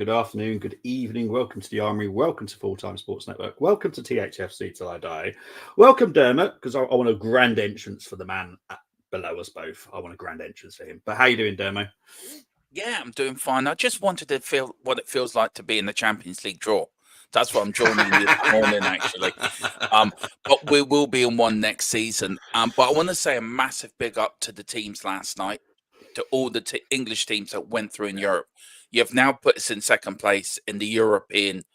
good afternoon, good evening. Welcome to the Armory. Welcome to Full Time Sports Network. Welcome to THFC Till I Die. Welcome, Dermot, because I want a grand entrance for the man below us both. I want a grand entrance for him. But how you doing, Dermot? Yeah, I'm doing fine. I just wanted to feel what it feels like to be in the Champions League draw. That's what I'm joining you this morning, actually. But we will be in one next season. But I want to say a massive big up to the teams last night, to all the English teams that went through in Europe. You have now put us in second place in the European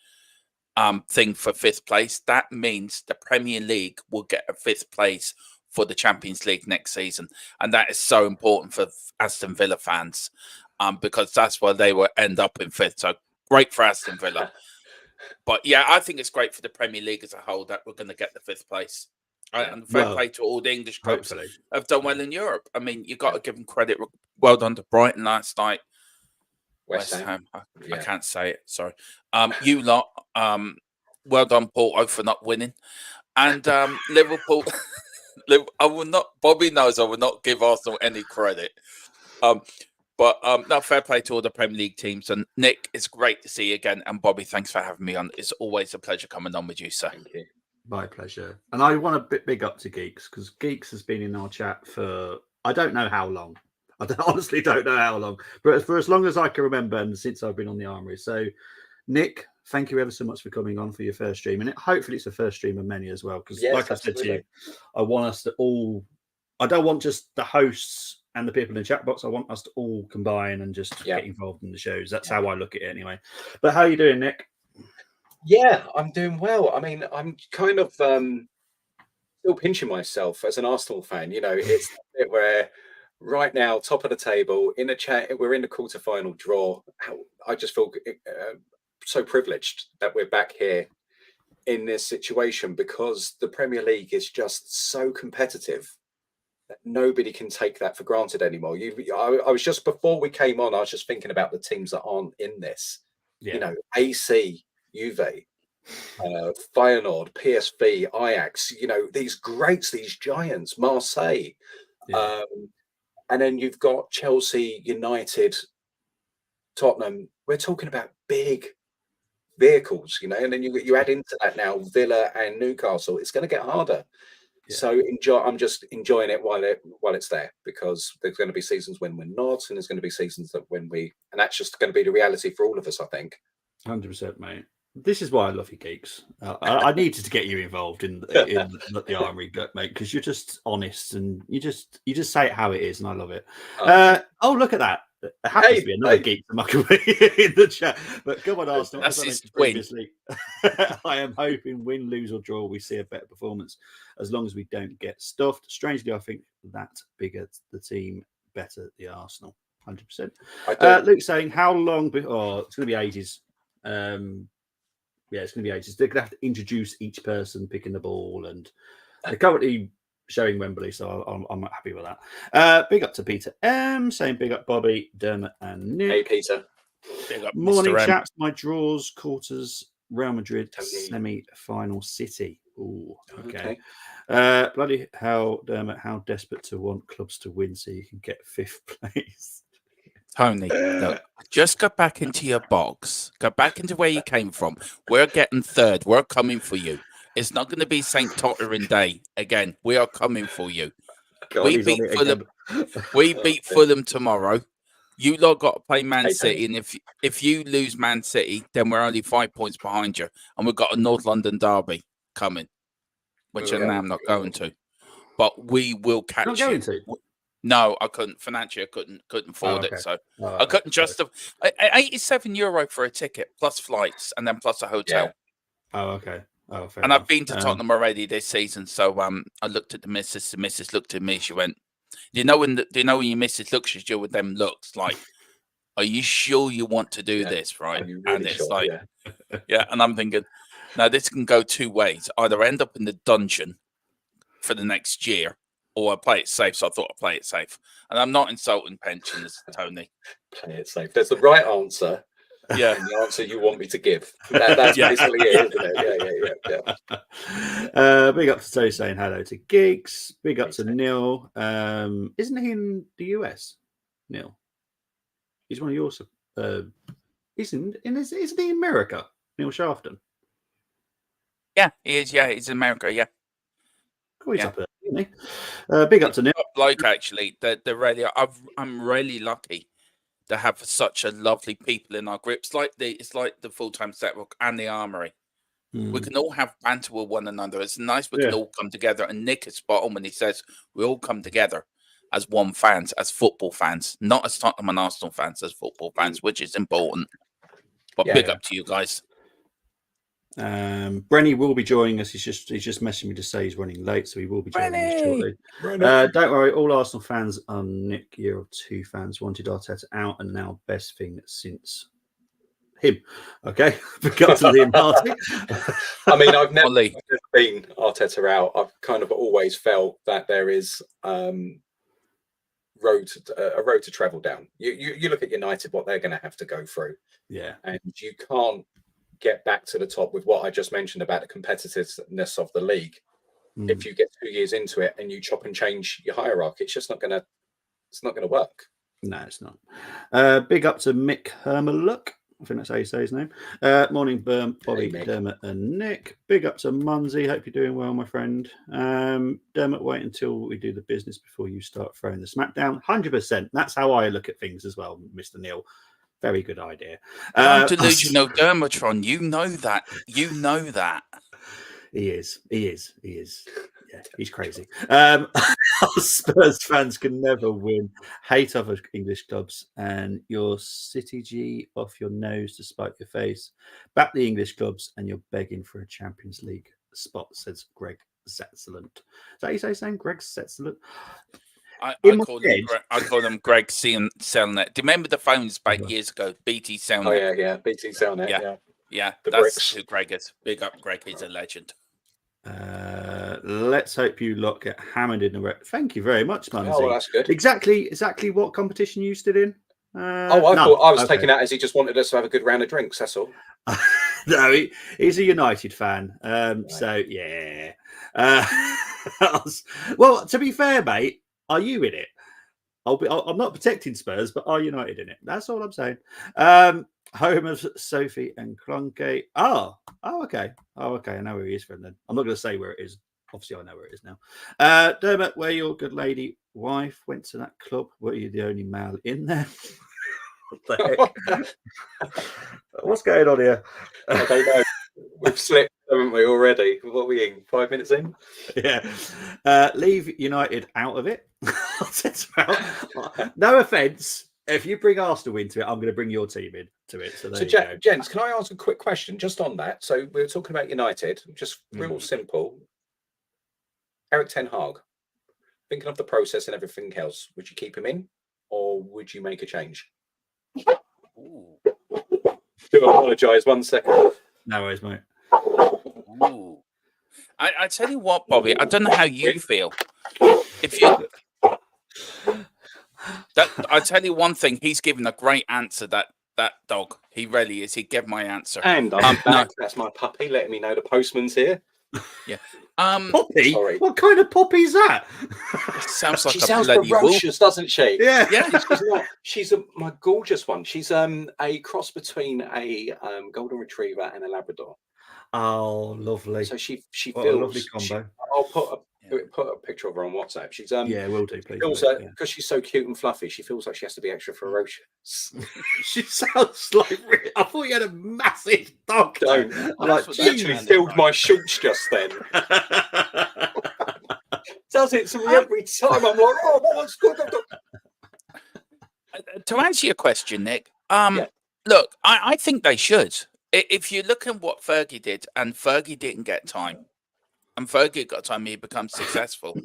thing for fifth place. That means the Premier League will get a fifth place for the Champions League next season. And that is so important for Aston Villa fans. Because that's where they will end up in fifth. So great for Aston Villa. But yeah, I think it's great for the Premier League as a whole that we're going to get the fifth place. And fair play to all the English clubs that have done well in Europe. I mean, you got to give them credit. Well done to Brighton last night. West Ham. I can't say it. Sorry. You lot. Well done, Porto, for not winning. And Liverpool. I will not. Bobby knows I will not give Arsenal any credit. But no, fair play to all the Premier League teams. And Nick, it's great to see you again. And Bobby, thanks for having me on. It's always a pleasure coming on with you, sir. Thank you. My pleasure. And I want a bit big up to Geeks, because Geeks has been in our chat for I don't know how long. Honestly don't know how long, but for as long as I can remember, and since I've been on the Armory. So, Nick, thank you ever so much for coming on for your first stream, and hopefully it's the first stream of many as well. Because, like I said to you, I want us to all. I don't want just the hosts and the people in the chat box. I want us to all combine and just get involved in the shows. That's how I look at it, anyway. But how are you doing, Nick? Yeah, I'm doing well. I mean, I'm kind of still pinching myself as an Arsenal fan. You know, it's a bit where. Right now, top of the table in a chat, we're in the quarterfinal draw. I just feel so privileged that we're back here in this situation, because the Premier League is just so competitive that nobody can take that for granted anymore. I was just, before we came on, I was just thinking about the teams that aren't in this. You know, AC, Juve, Feyenoord, PSV, Ajax. You know, these greats, these giants, Marseille. And then you've got Chelsea, United, Tottenham. We're talking about big vehicles, you know, and then you add into that now Villa and Newcastle. It's going to get harder. So I'm just enjoying it while it's there, because there's going to be seasons when we're not, and there's going to be seasons that when we, and that's just going to be the reality for all of us, I think. 100%, mate. This is why I love you, Geeks. I needed to get you involved in the Armory, mate, because you're just honest and you just say it how it is, and I love it. Oh, look at that! There happens to be another Geek from Muckaway in the chat. But come on, Arsenal. As I mentioned previously, I am hoping win, lose or draw, we see a better performance, as long as we don't get stuffed. Strangely, I think that bigger the team, better the Arsenal. 100%. Luke saying, how long? It's going to be ages. Yeah, it's going to be ages. They're going to have to introduce each person picking the ball, and they're currently showing Wembley, so I'm happy with that. Big up to Peter M, saying big up Bobby, Dermot, and Nick. Hey, Peter. Big up, morning, Mr. chaps. My draws, quarters, Real Madrid, semi-final City. Ooh, okay. Bloody hell, Dermot, how desperate to want clubs to win so you can get fifth place. Tony, look, just go back into your box. Go back into where you came from. We're getting third. We're coming for you. It's not going to be St. Tottering Day again. We are coming for you. We beat Fulham tomorrow. You lot got to play Man City, and if you lose Man City, then we're only 5 points behind you, and we've got a North London derby coming, which I'm not going to. But we will catch you. No, I couldn't. Financially, I couldn't afford it. So I couldn't justify €87 for a ticket, plus flights, and then plus a hotel. Oh, okay. Oh, fair and enough. I've been to Tottenham already this season. So I looked at the missus. The missus looked at me. She went, "Do you know when your missus looks at you with them looks like, are you sure you want to do this, right?" And it's like, yeah. And I'm thinking, now this can go two ways. Either end up in the dungeon for the next year, or I play it safe. So I thought I'd play it safe. And I'm not insulting pensioners, Tony. Play it safe. There's the right answer. Yeah. And the answer you want me to give. That's basically it, isn't it? Yeah. Big up to Tony saying hello to Geeks. Big up to Neil. Isn't he in the US? Neil. He's one of your isn't he in America? Neil Shafton. Yeah, he is. Yeah, he's in America. Yeah. Oh, he's up there, isn't he? Big up to Neil. Like actually, they're really. I'm really lucky to have such a lovely people in our group. It's like the full-time set rock and the armory. We can all have banter with one another. It's nice we can all come together. And Nick is spot on when he says we all come together as one fans, as football fans, not as Tottenham and Arsenal fans, as football fans, which is important. But big up to you guys. Brenny will be joining us. He's just messaging me to say he's running late, so he will be joining us shortly. Don't worry, all Arsenal fans are Nick year or two fans. Wanted Arteta out, and now best thing since him. Okay, got to Liam Hardy. I mean, I've never been Arteta out. I've kind of always felt that there is a road to travel down. You look at United, what they're going to have to go through. Yeah, and you can't get back to the top with what I just mentioned about the competitiveness of the league. If you get 2 years into it and you chop and change your hierarchy, it's just not going to work. No, it's not. Big up to Mick Hermeluk. I think that's how you say his name. Morning, Bobby, hey, Dermot, and Nick. Big up to Munsey. Hope you're doing well, my friend. Dermot, wait until we do the business before you start throwing the smackdown. 100%. That's how I look at things as well, Mr. Neil. Very good idea. Delusional Dermatron. You know that. You know that. He is. Yeah, he's crazy. Spurs fans can never win. Hate other English clubs, and your City G off your nose to spite your face. Back the English clubs, and you're begging for a Champions League spot, says Greg Zetzelant. Is that how you say his name? Greg Zetzelant? I call them Greg Cellnet. Do you remember the phones back years ago? BT Cellnet. Oh yeah, BT Cellnet. Yeah. That's bricks. Who Greg is. Big up, Greg. He's a legend. Let's hope you lot get hammered in the. Thank you very much, Mumsy. Oh, well, that's good. Exactly what competition you stood in? I thought I was taking that as he just wanted us to have a good round of drinks. That's all. No, he's a United fan. Right. So yeah. Well, to be fair, mate. Are you in it? I'm not protecting Spurs, but are United in it? That's all I'm saying. Home of Sophie and Clunkey. Oh, okay. I know where he is from then. I'm not going to say where it is. Obviously, I know where it is now. Dermot, where your good lady wife went to that club, were you the only male in there? What the heck? What's going on here? I don't know. We've slipped, haven't we, already? What are we in? 5 minutes in? Yeah. Leave United out of it. No offence. If you bring Arsenal into it, I'm going to bring your team into it. So gents, can I ask a quick question just on that? So we were talking about United, just real simple. Eric Ten Hag, thinking of the process and everything else, would you keep him in or would you make a change? Ooh. Do apologise, 1 second. No worries, mate. Ooh. I tell you what, Bobby, I don't know how you feel. I tell you one thing, he's given a great answer, that dog. He really is. He gave my answer. And I'm back. No. That's my puppy letting me know the postman's here. Yeah. Poppy? Sorry. What kind of puppy's that? It sounds like she sounds ferocious, doesn't she? Yeah. She's not. She's my gorgeous one. She's a cross between a golden retriever and a Labrador. Oh, lovely. So she what feels a lovely combo. I'll put a picture of her on WhatsApp. She's yeah, will do, please. Because she's so cute and fluffy, she feels like she has to be extra ferocious. She sounds like I thought you had a massive dog. Don't. She literally filled my shorts just then. Does it to me every time. I'm like, oh, what's good? To answer your question, Nick, look, I think they should. If you look at what Fergie did, and Fergie didn't get time, and Fergie got time, he becomes successful.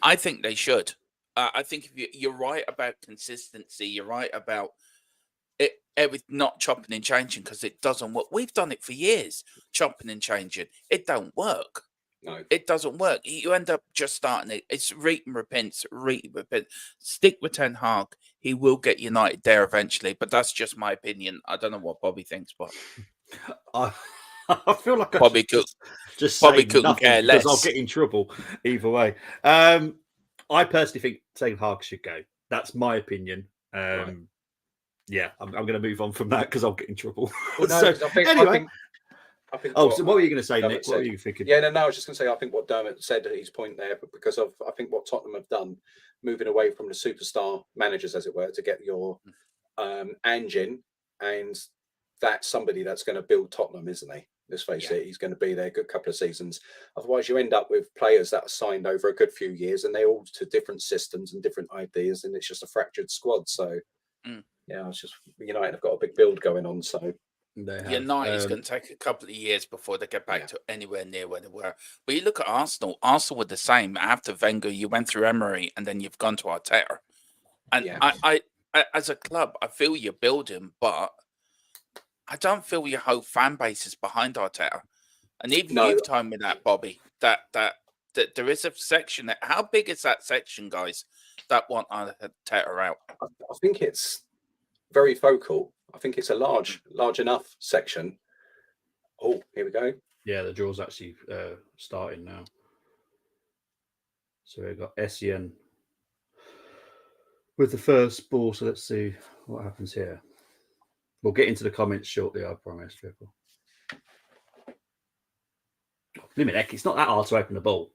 I think they should. I think if you're right about consistency, you're right about it, not chopping and changing because it doesn't work. We've done it for years, chopping and changing. It don't work. No, it doesn't work. You end up just starting it. It's reap and repent. Stick with Ten Hag. He will get United there eventually, but that's just my opinion. I don't know what Bobby thinks, but I feel like Bobby just Bobby couldn't care less. Because I'll get in trouble either way. I personally think Ten Hag should go. That's my opinion. Right. Yeah, I'm going to move on from that because I'll get in trouble. Well, no, So, 'cause I think oh, so what were you going to say, Dermot Nick? What were said- you thinking? Yeah, no, I was just going to say, I think what Dermot said at his point there, but because of, I think what Tottenham have done, moving away from the superstar managers, as it were, to get your engine, and that's somebody that's going to build Tottenham, isn't he? Let's face it, he's going to be there a good couple of seasons. Otherwise, you end up with players that are signed over a good few years, and they all to different systems and different ideas, and it's just a fractured squad. So, yeah, it's just United have got a big build going on. So, United's going to take a couple of years before they get back to anywhere near where they were. But you look at Arsenal. Arsenal were the same after Wenger. You went through Emery, and then you've gone to Arteta. And I, as a club, I feel you're building, but I don't feel your whole fan base is behind Arteta. And even you've told me that, Bobby, that there is a section that. How big is that section, guys, that want Arteta out? I think it's very vocal. I think it's a large enough section. Oh, here we go. Yeah, the draw's actually starting now. So we've got SEN with the first ball. So let's see what happens here. We'll get into the comments shortly, I promise, people. Limit, it's not that hard to open the ball.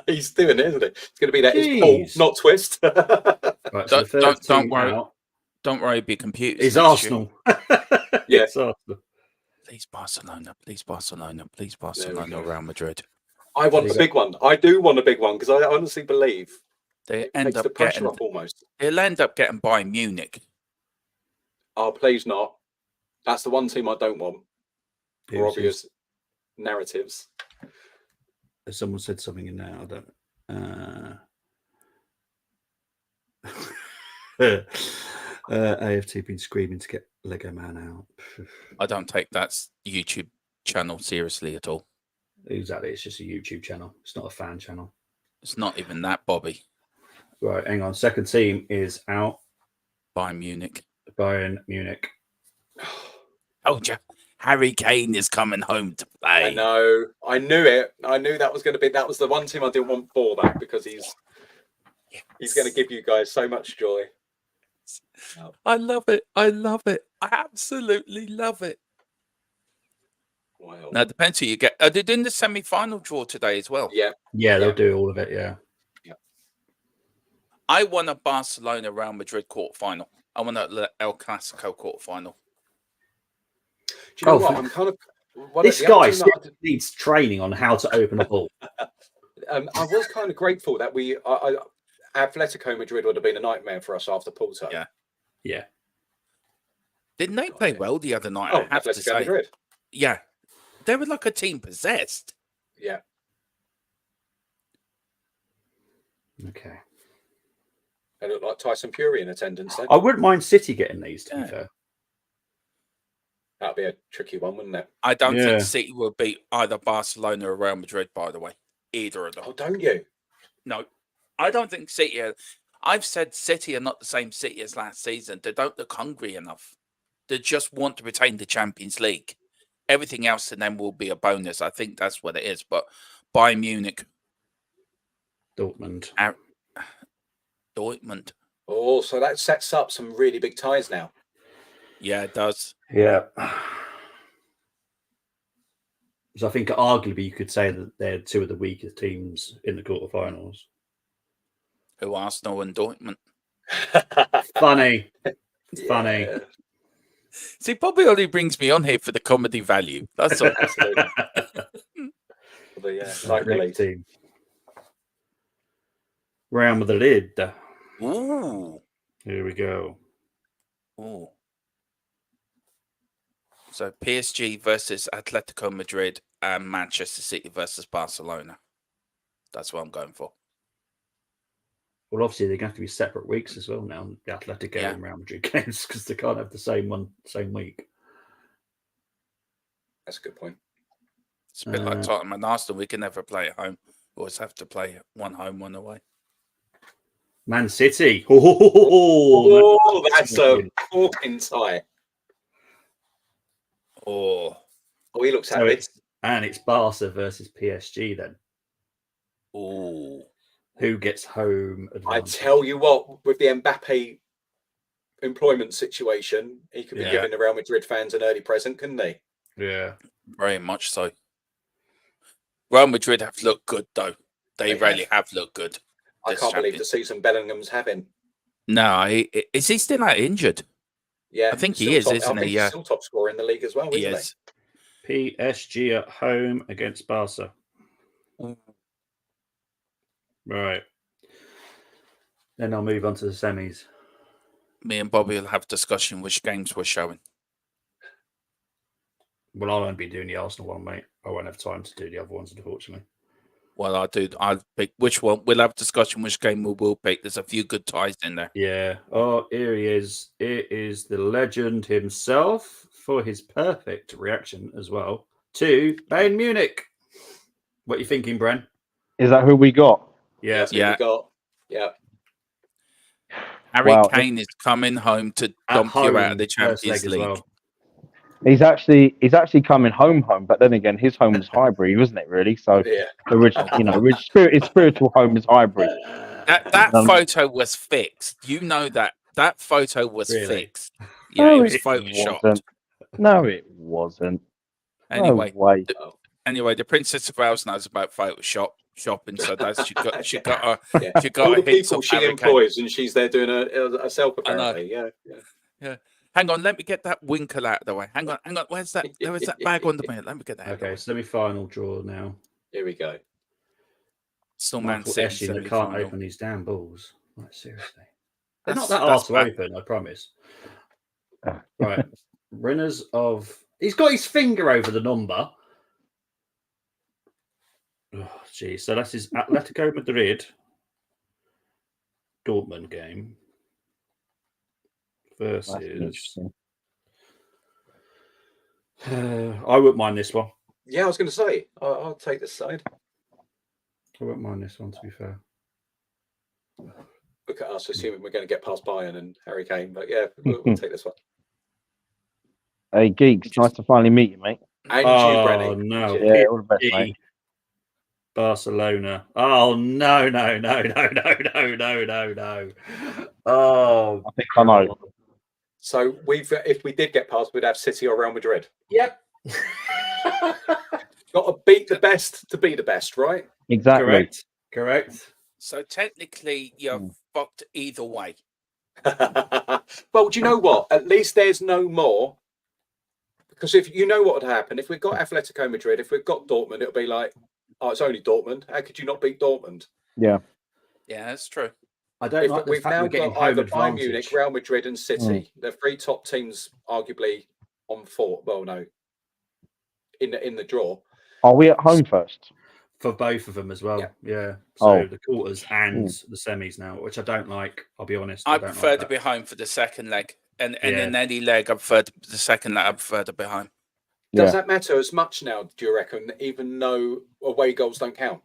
He's doing it, isn't it? It's going to be that. It's pull, not twist. Right, so the first don't worry. Out don't worry, be computers. is Arsenal. Yes, Arsenal. Please Barcelona, please Barcelona, please Barcelona, Real Madrid. I want the big one. I do want a big one because I honestly believe they it end takes up the pressure getting off almost. They'll end up getting Bayern Munich. Oh, please not. That's the one team I don't want for obvious narratives. Someone said something in there. I don't. AFT been screaming to get Lego Man out. I don't take that YouTube channel seriously at all. Exactly, it's just a YouTube channel. It's not a fan channel. It's not even that, Bobby. Right, hang on. Second team is out. Bayern Munich. Bayern Munich. Oh, Harry Kane is coming home to play. I know. I knew it. I knew that was going to be. That was the one team I didn't want for that because he's going to give you guys so much joy. I love it. I love it. I absolutely love it. Wow. Now, it depends who you get. Are they doing the semi-final draw today as well? Yeah. Yeah, they'll do all of it, yeah. I want a Barcelona Real Madrid quarterfinal. I want a El Clasico quarterfinal. Do you know what? I'm kind of... This guy needs training on how to open a ball. I was kind of grateful that Atletico Madrid would have been a nightmare for us after Porto. Yeah. Yeah. Didn't they play well the other night? Oh, I have to Atletico say. Madrid. Yeah. They were like a team possessed. Yeah. Okay. They look like Tyson Fury in attendance then. I wouldn't mind City getting these, to be fair. That'd be a tricky one, wouldn't it? I don't think City will beat either Barcelona or Real Madrid, by the way. Either of them. Oh, don't you? No. I don't think City are... I've said City are not the same City as last season. They don't look hungry enough. They just want to retain the Champions League. Everything else to them will be a bonus. I think that's what it is. But Bayern Munich. Dortmund. Dortmund. Oh, so that sets up some really big ties now. Yeah, it does. Yeah. So I think arguably you could say that they're two of the weakest teams in the quarterfinals. Who, Arsenal and Dortmund? Funny. It's funny. See, Bobby only brings me on here for the comedy value. That's all. Absolutely. Next team. Real Madrid. Ooh. Here we go. Ooh. So PSG versus Atletico Madrid and Manchester City versus Barcelona. That's what I'm going for. Well, obviously they're going to have to be separate weeks as well now, the Atletico and Real Madrid games, because they can't have the same week. That's a good point. It's a bit like Tottenham and Arsenal. We can never play at home. We always have to play one home, one away. Man City. Oh, that's a fucking tie. Oh, he looks happy. It's Barca versus PSG then. Oh. Who gets home advantage? I tell you what, with the Mbappe employment situation, he could be giving the Real Madrid fans an early present, couldn't he? Yeah, very much so. Real Madrid have looked good, though. They really have looked good. I can't believe the season Bellingham's having. No, is he still out injured? Yeah, I think he is, isn't he? He's Yeah, still top scorer in the league as well, he isn't is. PSG at home against Barca. Right. Then I'll move on to the semis. Me and Bobby will have discussion which games we're showing. Well, I won't be doing the Arsenal one, mate. I won't have time to do the other ones, unfortunately. Well, I'll pick which one. We'll have discussion which game we will pick. There's a few good ties in there. Yeah. Oh, here he is. It is the legend himself for his perfect reaction as well to Bayern Munich. What are you thinking, Bren? Is that who we got? Yeah. That's who we got. Yeah. Harry Kane is coming home to dump you out of the Champions League. Well. He's actually coming home, but then again, his home was Highbury, wasn't it? Really? So, spiritual home is Highbury. That photo was fixed. You know that photo was fixed. Yeah, No, it was photoshopped. No, it wasn't. Anyway, no way. Anyway, the Princess of Wales knows about Photoshop shopping, so that's she got all the people she employs, and she's there doing herself apparently. Yeah. Hang on, let me get that winkle out of the way. Hang on. Where's that bag on the minute? Let me get that. Okay, semi-final draw now. Here we go. Still Man City. They can't open these damn balls. Like, seriously. They're not that hard to open, I promise. Right. Winners of... He's got his finger over the number. Oh, geez. So that's his Atletico Madrid Dortmund game versus... I wouldn't mind this one. Yeah, I was going to say, I'll take this side. I wouldn't mind this one, to be fair. Look at us, assuming we're going to get past Bayern and Harry Kane. But yeah, we'll take this one. Hey, Geeks, nice to finally meet you, mate. And you, Brenny. No. Yeah, all the best, mate. Barcelona. Oh, no. Oh, I think I know. So if we did get past, we'd have City or Real Madrid. Yep. Got to beat the best to be the best, right? Exactly. Correct. So technically, you're fucked either way. Well, do you know what? At least there's no more. Because if you know what would happen, if we've got Atletico Madrid, if we've got Dortmund, it'll be like, oh, it's only Dortmund. How could you not beat Dortmund? Yeah. Yeah, that's true. I don't like the we've fact now we're getting got either home Bayern Munich, Real Madrid, and City. The three top teams, arguably on four. Well, no, in the draw. Are we at home first? For both of them as well. Yeah. So the quarters and the semis now, which I don't like. I'll be honest. I prefer to be home for the second leg, and in any leg, I prefer the second leg. I prefer to be home. Does that matter as much now? Do you reckon? Even though away goals don't count.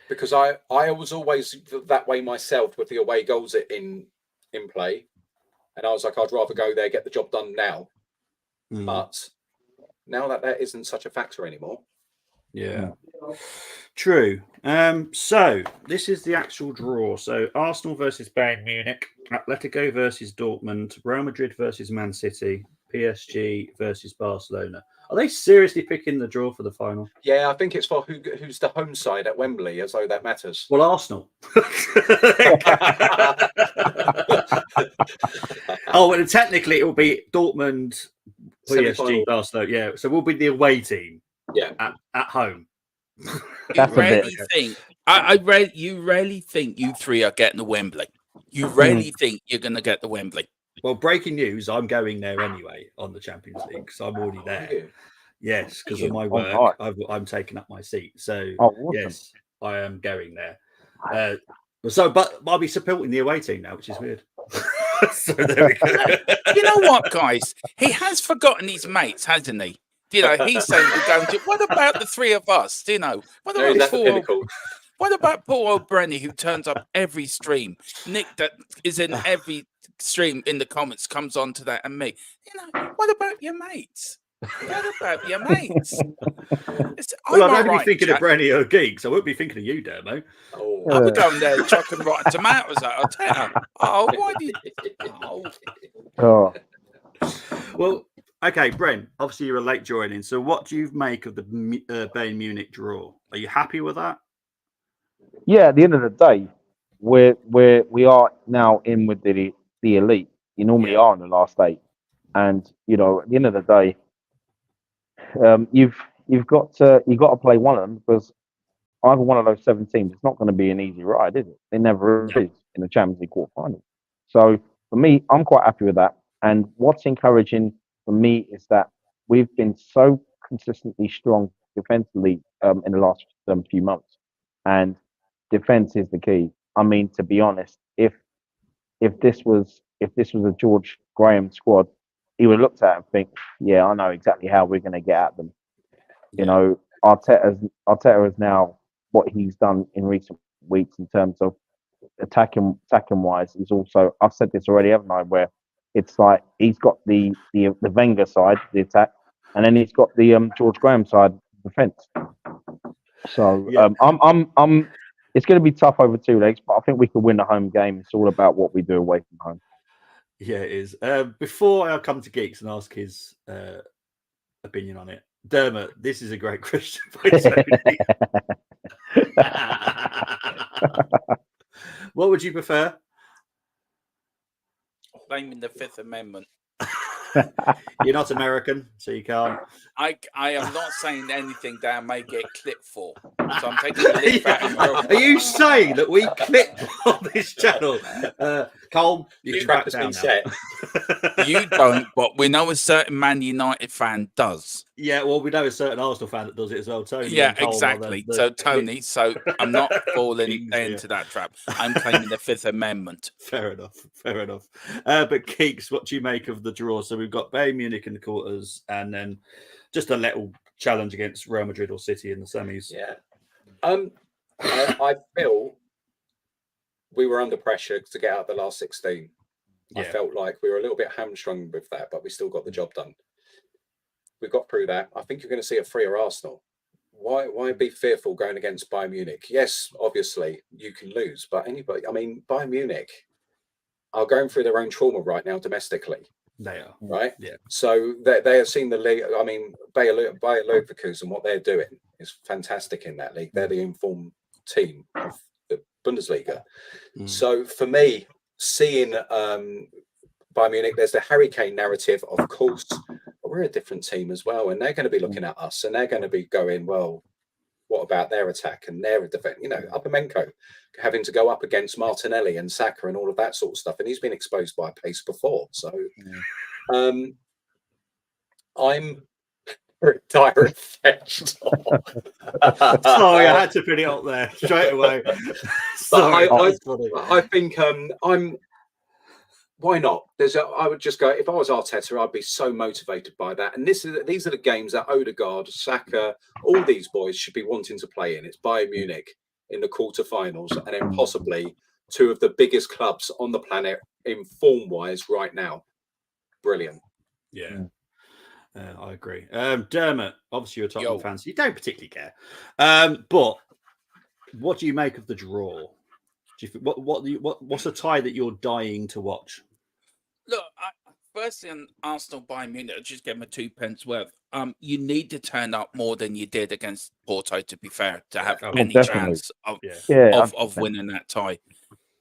Because I was always that way myself with the away goals in play. And I was like, I'd rather go there, get the job done now. But now that isn't such a factor anymore. Yeah. True. So this is the actual draw. So Arsenal versus Bayern Munich, Atletico versus Dortmund, Real Madrid versus Man City, PSG versus Barcelona. Are they seriously picking the draw for the final? Yeah, I think it's for who's the home side at Wembley, as though that matters. Well, Arsenal. Well, technically it will be Dortmund, PSG, Barcelona. Yeah, so we'll be the away team. Yeah, at home. That's You really think you three are getting the Wembley? You really think you're going to get the Wembley? Well, breaking news, I'm going there anyway on the Champions League, so I'm already there. Yes, because of my work, I'm taking up my seat. So, yes, I am going there. But I'll be supporting the away team now, which is weird. So there we go. You know what, guys? He has forgotten his mates, hasn't he? You know, he's saying we're going to. What about the three of us? You know, what about poor old Brenny who turns up every stream? Nick that is in every stream in the comments comes on to that, and me. You know, what about your mates? Forget about your mates. Well, I'm I'd all only right, be thinking of Jack. Brandy or Geeks. I wouldn't be thinking of you, Dermo. Oh, I would go in there chucking rotten tomatoes at. I'll tell you. Oh, why did? Oh, Oh, Well, okay, Brent. Obviously, you're a late joining. So, what do you make of the Bayern Munich draw? Are you happy with that? yeah. At the end of the day, we are now in with the elite. You normally Yeah. are in the last 8, and you know, at the end of the day, you've got to play one of them because either one of those 7 teams, it's not going to be an easy ride, is it? It never No. is in the Champions League quarterfinals. So for me, I'm quite happy with that. And what's encouraging for me is that we've been so consistently strong defensively in the last few months, and defense is the key. I mean, to be honest, if this was a George Graham squad, he would have looked at it and think, yeah, I know exactly how we're going to get at them. You know, Arteta is now what he's done in recent weeks in terms of attacking wise. He's also, I've said this already, haven't I? Where it's like he's got the Wenger side, the attack, and then he's got the George Graham side, defense. So Yeah. I'm. It's going to be tough over 2 legs, but I think we could win the home game. It's all about what we do away from home. Yeah, it is. Before I come to Geeks and ask his opinion on it, Dermot, this is a great question by Tony. What would you prefer? blaming the Fifth Amendment. You're not American, so you can't. I am not saying anything that I may get clipped for. So I'm taking the lead back. Are you saying that we clip on this channel? Cole, you New can trap back has down been now. set. You don't, but we know a certain Man United fan does. Yeah, well, we know a certain Arsenal fan that does it as well, Tony. Yeah, and Cole are exactly. So Tony, so I'm not falling Kings, into that trap. I'm claiming the Fifth Amendment. Fair enough. Fair enough. But Keeks, what do you make of the draw? So we've got Bayern Munich in the quarters, and then just a little challenge against Real Madrid or City in the semis. Yeah. I feel we were under pressure to get out the last 16. I Yeah. felt like we were a little bit hamstrung with that, but we still got the job done. We got through that. I think you're going to see a freer Arsenal. Why be fearful going against Bayern Munich? Yes, obviously you can lose, but anybody, I mean, Bayern Munich are going through their own trauma right now domestically. They are. Right? Yeah. So they have seen the league. I mean, Bayer Leverkusen, what they're doing is fantastic in that league. They're the informed team of the Bundesliga. So for me, seeing Bayern Munich, there's the Harry Kane narrative, of course, but we're a different team as well, and they're going to be looking at us, and they're going to be going, well, what about their attack and their defense? You know, Upamenko having to go up against Martinelli and Saka and all of that sort of stuff, and he's been exposed by pace before. So I'm dire fetched. Sorry, I had to put it up there straight away. Sorry, I think I'm. Why not? I would just go. If I was Arteta, I'd be so motivated by that. And these are the games that Odegaard, Saka, all these boys should be wanting to play in. It's Bayern Munich in the quarterfinals, and then possibly 2 of the biggest clubs on the planet in form-wise right now. Brilliant. Yeah. I agree. Dermot, obviously you're a Tottenham fan, so you don't particularly care. But what do you make of the draw? Do you think, what's a tie that you're dying to watch? Look, firstly on Arsenal Bayern Munich, I just gave them 2 pence worth. You need to turn up more than you did against Porto, to be fair, to have any chance of winning that tie.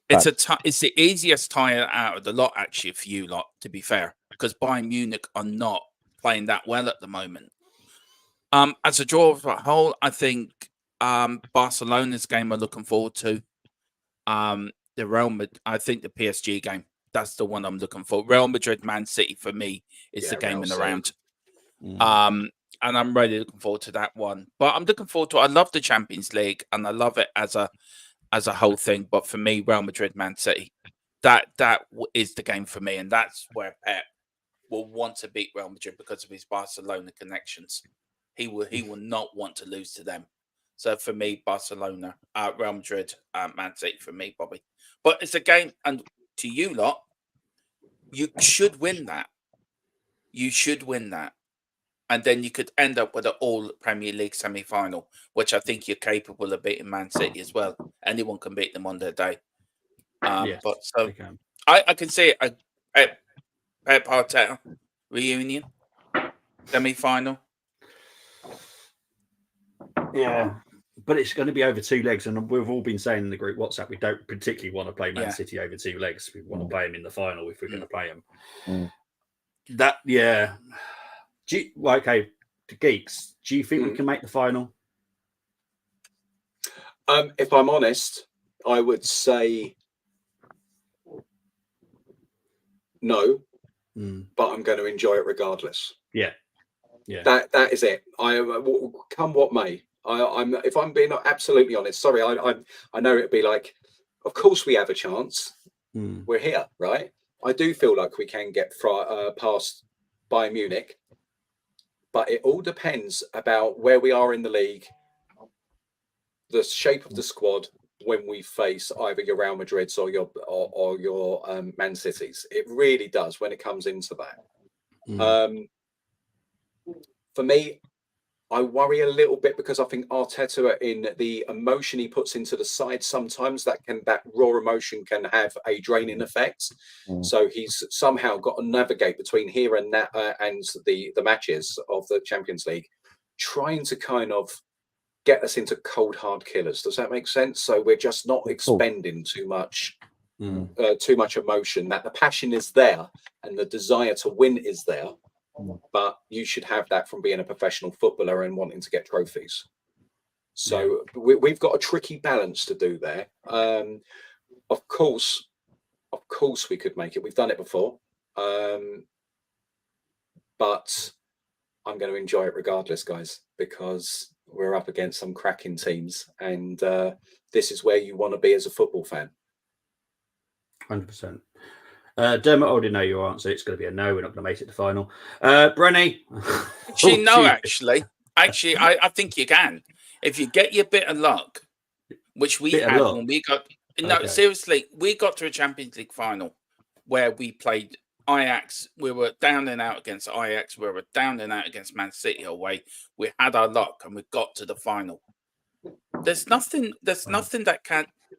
It's it's the easiest tie out of the lot, actually, for you lot, to be fair, because Bayern Munich are not playing that well at the moment. As a draw as a whole, I think Barcelona's game I'm looking forward to. The Real Madrid, I think the PSG game, that's the one I'm looking for. Real Madrid, Man City for me is the game in the round. And I'm really looking forward to that one. But I'm looking forward to I love the Champions League and I love it as a whole thing. But for me, Real Madrid, Man City, that is the game for me, and that's where Pep will want to beat Real Madrid because of his Barcelona connections. He will not want to lose to them. So for me, Barcelona, Real Madrid, Man City for me, Bobby. But it's a game, and to you lot, you should win that. You should win that. and then you could end up with an all Premier League semi-final, which I think you're capable of beating Man City as well. Anyone can beat them on their day. Yes, but so they can. I can see a Pep Arteta reunion semi-final. Yeah, but it's going to be over 2 legs, and we've all been saying in the group WhatsApp we don't particularly want to play Man City over 2 legs. We want to play them in the final if we're going to play them. That okay, the geeks. Do you think we can make the final? If I'm honest, I would say no, but I'm going to enjoy it regardless. Yeah. That is it. Come what may. If I'm being absolutely honest. Sorry, I know it'd be like, of course we have a chance. We're here, right? I do feel like we can get past Bayern Munich, but it all depends about where we are in the league, the shape of the squad when we face either your Real Madrids or your Man Cities. It really does when it comes into that. For me, I worry a little bit because I think Arteta, in the emotion he puts into the side, sometimes that raw emotion can have a draining effect. So he's somehow got to navigate between here and that and the matches of the Champions League, trying to kind of get us into cold hard killers. Does that make sense? So we're just not expending too much emotion. That the passion is there and the desire to win is there. But you should have that from being a professional footballer and wanting to get trophies. So we've got a tricky balance to do there. Of course, we could make it. We've done it before. But I'm going to enjoy it regardless, guys, because we're up against some cracking teams. And this is where you want to be as a football fan. 100%. Dermot, I already know your answer. It's going to be a no. We're not going to make it to the final. Brenny? Actually, no, actually. I think you can. If you get your bit of luck, which we had when we got... No, seriously, we got to a Champions League final where we played Ajax. We were down and out against Ajax. We were down and out against Man City away. We had our luck and we got to the final. There's nothing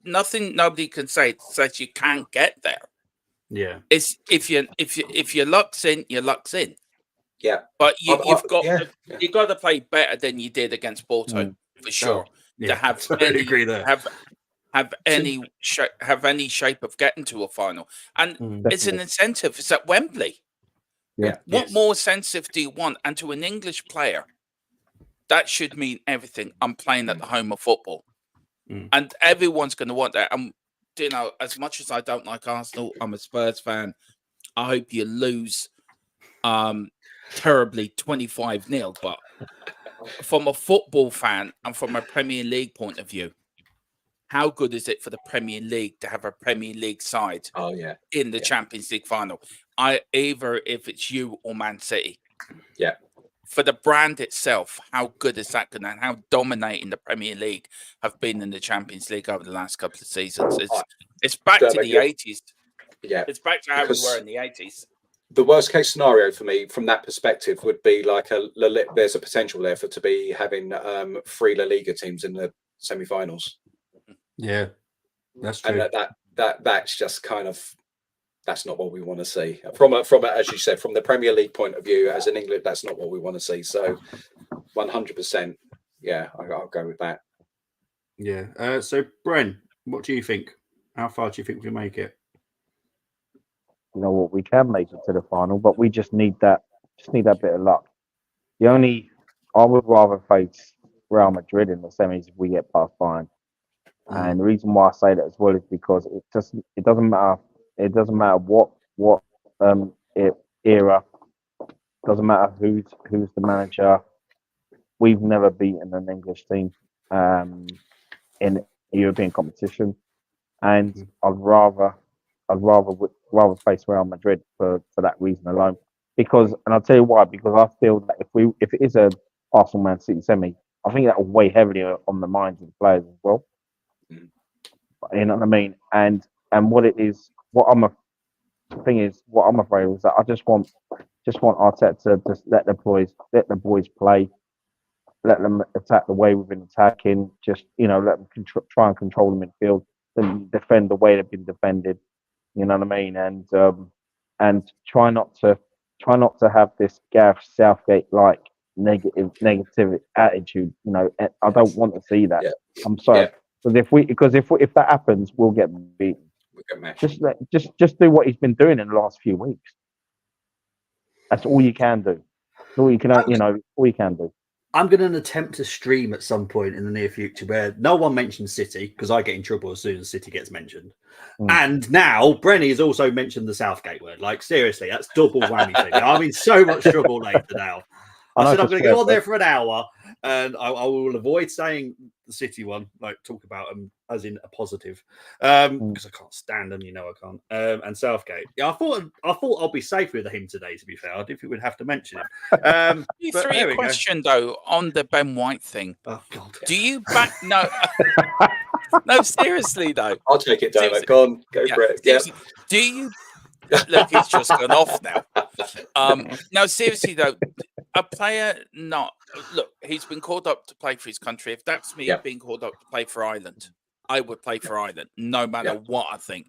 nobody can say says you can't get there. Yeah, it's if your luck's in, your luck's in. Yeah, but you've got to play better than you did against Porto for sure. To have totally agree there. Have any shape of getting to a final, and it's an incentive. It's at Wembley. What more incentive do you want? And to an English player, that should mean everything. I'm playing at the home of football, and everyone's going to want that. And you know, as much as I don't like Arsenal, I'm a Spurs fan. I hope you lose terribly 25-0. But from a football fan and from a Premier League point of view, how good is it for the Premier League to have a Premier League side in the Champions League final? Either if it's you or Man City. Yeah. For the brand itself, how good is that going to, and how dominating the Premier League have been in the Champions League over the last couple of seasons? It's back to the 80s. Yeah. It's back to how we were in the 80s. The worst case scenario for me from that perspective would be like there's a potential there to be having 3 La Liga teams in the semi-finals. Yeah, that's true. And that's just kind of, that's not what we want to see from as you said, from the Premier League point of view. As in England, that's not what we want to see. So 100%, I'll go with that. Yeah. So Bren, what do you think? How far do you think we make it? You know what, we can make it to the final, but we just need that bit of luck. I would rather face Real Madrid in the semis if we get past Bayern. And the reason why I say that as well is because it doesn't matter. It doesn't matter what era. Doesn't matter who's the manager. We've never beaten an English team in European competition, and I'd rather face Real Madrid for that reason alone. Because, and I'll tell you why. Because I feel that if it is a Arsenal Man City semi, I think that will weigh heavily on the minds of the players as well. You know what I mean? And what it is, what I'm afraid is that I just want just want Arteta to just let the boys play, let them attack the way we've been attacking. Just let them try and control the midfield, then defend the way they've been defended. You know what I mean? And try not to have this Gareth Southgate like negative attitude. I don't want to see that. Yeah. I'm sorry, because if that happens, we'll get beaten. We'll get mashed. Just do what he's been doing in the last few weeks. That's all you can do. All you can do. I'm going to attempt to stream at some point in the near future where no one mentions City, because I get in trouble as soon as City gets mentioned. And now Brenny has also mentioned the Southgate word. Like, seriously, that's double whammy thing. I'm in so much trouble later now. I said I'm going to go on there for an hour, and I will avoid saying the City one, like talk about them as in a positive, because I can't stand them. I can't. And Southgate, I thought I'll be safe with him today. To be fair, I didn't think we'd have to mention him. You threw a question though on the Ben White thing. Oh God! Do you back? No, no. Seriously though, I'll take it down. Go on, go for it. Yeah. Do you? Look, he's just gone off now. No, seriously though, a player he's been called up to play for his country. If that's me being called up to play for Ireland, I would play for Ireland, no matter what I think.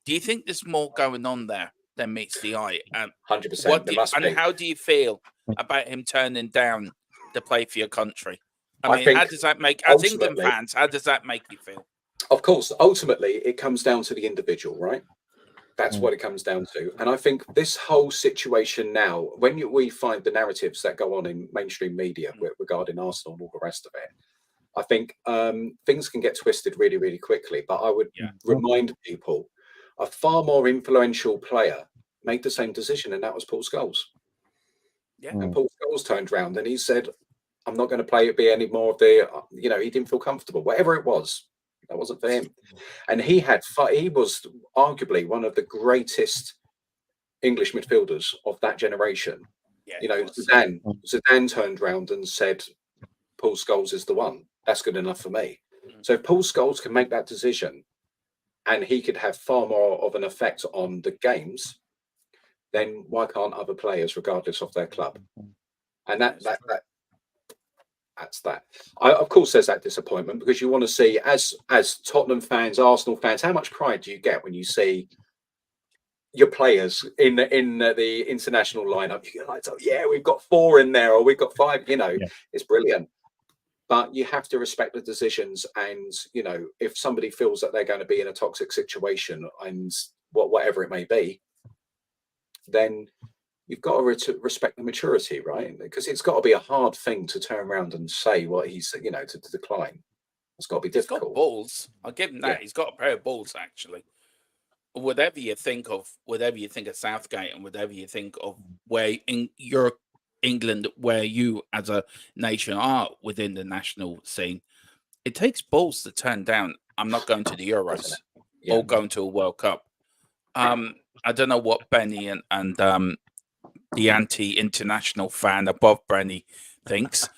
Do you think there's more going on there than meets the eye? And 100%. And how do you feel about him turning down to play for your country? I mean, how does that make, as England fans, how does that make you feel? Of course, ultimately, it comes down to the individual, right? That's what it comes down to. And I think this whole situation now, when we find the narratives that go on in mainstream media regarding Arsenal and all the rest of it, I think things can get twisted really, really quickly. But I would remind people, a far more influential player made the same decision, and that was Paul Scholes. Yeah. And Paul Scholes turned around and he said, I'm not going to be any more of the, he didn't feel comfortable, whatever it was. That wasn't for him. And he was arguably one of the greatest English midfielders of that generation. Yeah, Zidane turned around and said, Paul Scholes is the one. That's good enough for me. So if Paul Scholes can make that decision and he could have far more of an effect on the games, then why can't other players, regardless of their club? And that's that. Of course, there's that disappointment, because you want to see, as Tottenham fans, Arsenal fans, how much pride do you get when you see your players in the international lineup? You're like, oh, yeah, we've got 4 in there, or we've got 5. It's brilliant. But you have to respect the decisions, and if somebody feels that they're going to be in a toxic situation and whatever it may be, then you've got to respect the maturity, right? Because it's got to be a hard thing to turn around and say what he's, to decline. It's got to be difficult. He's got balls. I'll give him that. Yeah. He's got a pair of balls, actually. Whatever you think of Southgate, and whatever you think of where in England, where you as a nation are within the national scene, it takes balls to turn down, I'm not going to the Euros or going to a World Cup. I don't know what Benny and the anti-international fan above Brenny thinks.